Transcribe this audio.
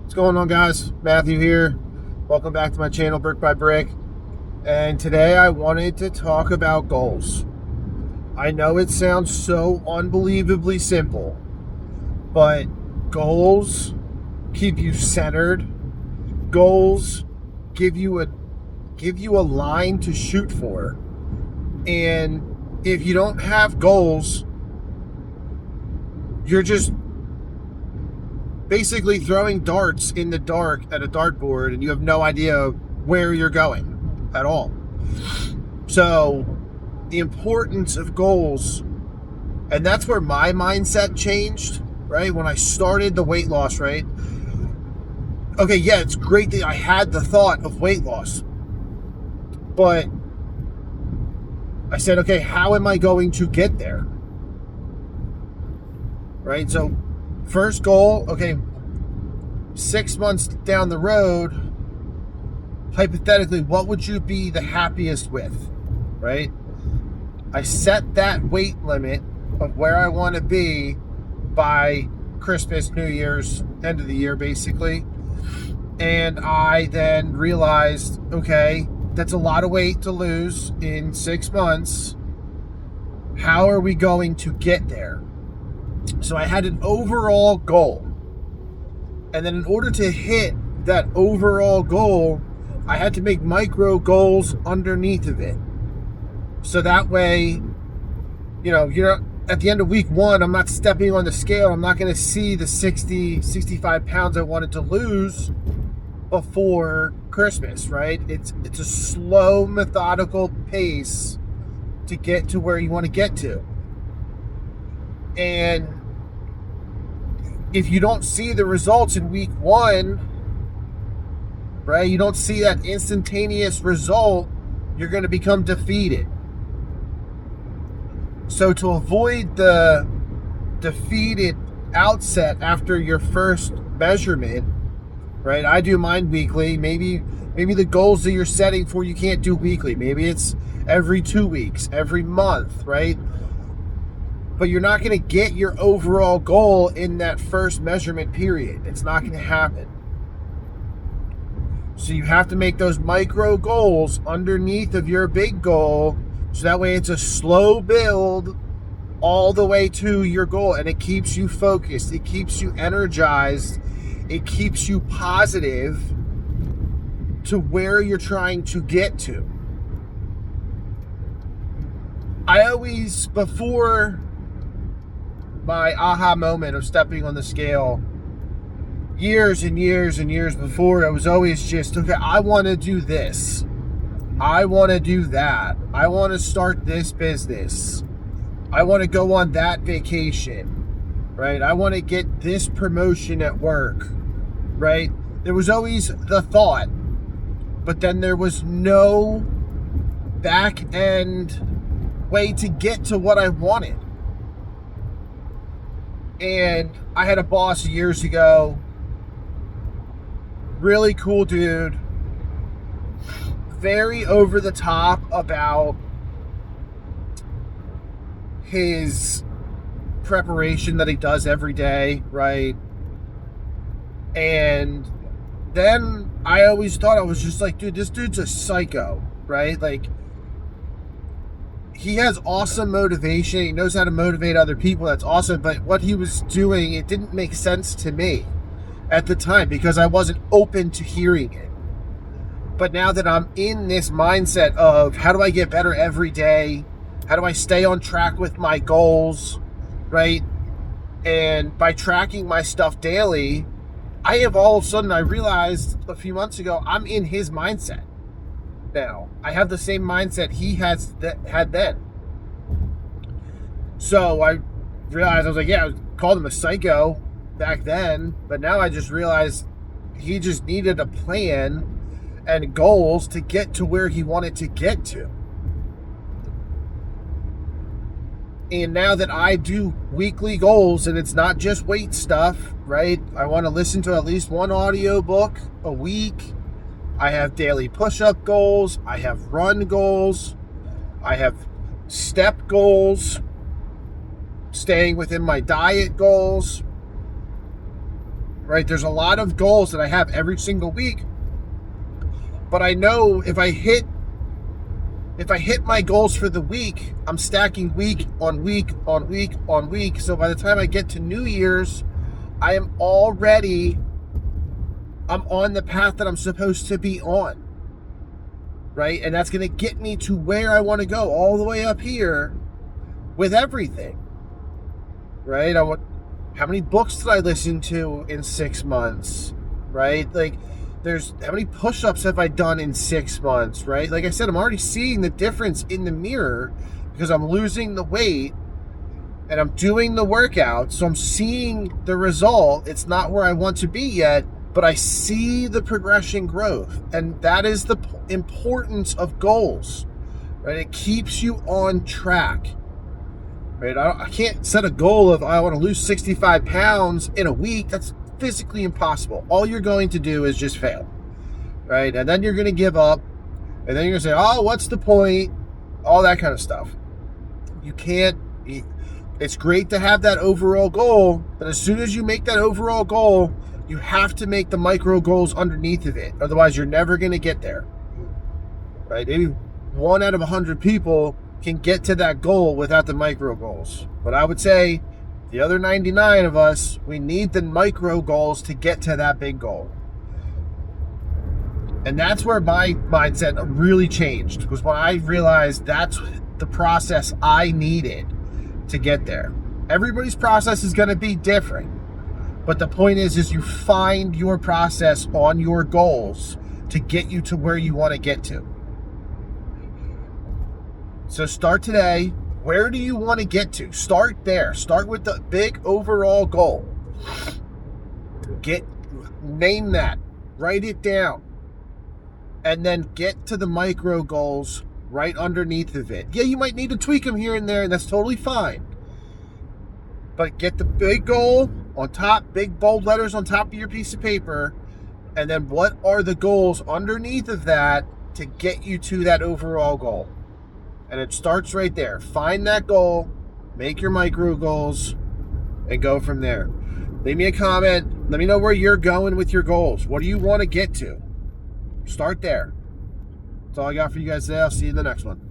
What's going on, guys? Matthew here. Welcome back to my channel, Brick by Brick. And today I wanted to talk about goals. I know it sounds so unbelievably simple, but goals keep you centered. Goals give you a line to shoot for. And if you don't have goals, you're just basically throwing darts in the dark at a dartboard, and you have no idea where you're going at all. So the importance of goals, and that's where my mindset changed, right? When I started the weight loss, right? Okay, yeah, it's great that I had the thought of weight loss, but I said, okay, how am I going to get there? Right? So first goal, okay, 6 months down the road, hypothetically, what would you be the happiest with, right? I set that weight limit of where I want to be by Christmas, New Year's, end of the year, basically. And I then realized, okay, that's a lot of weight to lose in 6 months. How are we going to get there? So I had an overall goal. And then in order to hit that overall goal, I had to make micro goals underneath of it. So that way, you're at the end of week 1, I'm not stepping on the scale. I'm not going to see the 65 pounds I wanted to lose before Christmas, right? It's a slow, methodical pace to get to where you want to get to. And if you don't see the results in week 1, right, you don't see that instantaneous result, you're going to become defeated. So to avoid the defeated outset after your first measurement, right, I do mine weekly. Maybe the goals that you're setting for you can't do weekly. Maybe it's every 2 weeks, every month, right? But you're not going to get your overall goal in that first measurement period. It's not going to happen. So you have to make those micro goals underneath of your big goal, so that way it's a slow build all the way to your goal, and it keeps you focused, it keeps you energized, it keeps you positive to where you're trying to get to. I always, before my aha moment of stepping on the scale, years and years and years before, it was always just, okay, I want to do this, I want to do that, I want to start this business, I want to go on that vacation, right? I want to get this promotion at work, right? There was always the thought, but then there was no back end way to get to what I wanted. And I had a boss years ago, really cool dude, very over the top about his preparation that he does every day, right? And then I always thought, I was just like, dude, this dude's a psycho, right? Like, he has awesome motivation. He knows how to motivate other people. That's awesome. But what he was doing, it didn't make sense to me at the time because I wasn't open to hearing it. But now that I'm in this mindset of how do I get better every day? How do I stay on track with my goals, right? And by tracking my stuff daily, I have all of a sudden, I realized a few months ago, I'm in his mindset now. I have the same mindset he had then. So I realized, I was like, yeah, I called him a psycho back then, but now I just realized he just needed a plan and goals to get to where he wanted to get to. And now that I do weekly goals, and it's not just weight stuff, right? I want to listen to at least one audio book a week. I have daily push-up goals. I have run goals. I have step goals. Staying within my diet goals. right? There's a lot of goals that I have every single week, but I know if I hit my goals for the week, I'm stacking week on week on week on week. So by the time I get to New Year's, I'm on the path that I'm supposed to be on, right? And that's going to get me to where I want to go, all the way up here with everything, right? How many books did I listen to in 6 months, right? Like, how many push-ups have I done in 6 months, right? Like I said, I'm already seeing the difference in the mirror because I'm losing the weight and I'm doing the workout. So I'm seeing the result. It's not where I want to be yet, but I see the progression growth. And that is the importance of goals, right? It keeps you on track, right? I can't set a goal of, I want to lose 65 pounds in a week. That's physically impossible. All you're going to do is just fail, right? And then you're going to give up, and then you're going to say, oh, what's the point? All that kind of stuff. You can't. It's great to have that overall goal, but as soon as you make that overall goal, you have to make the micro goals underneath of it. Otherwise, you're never going to get there, right? Maybe 1 out of 100 people can get to that goal without the micro goals. But I would say the other 99 of us, we need the micro goals to get to that big goal. And that's where my mindset really changed, because when I realized that's the process I needed to get there. Everybody's process is going to be different. But the point is you find your process on your goals to get you to where you want to get to. So start today. Where do you want to get to? Start there. Start with the big overall goal. Name that. Write it down. And then get to the micro goals right underneath of it. Yeah, you might need to tweak them here and there, and that's totally fine. But get the big goal on top, big bold letters on top of your piece of paper, and then what are the goals underneath of that to get you to that overall goal? And it starts right there. Find that goal, make your micro goals, and go from there. Leave me a comment. Let me know where you're going with your goals. What do you want to get to? Start there. That's all I got for you guys today. I'll see you in the next one.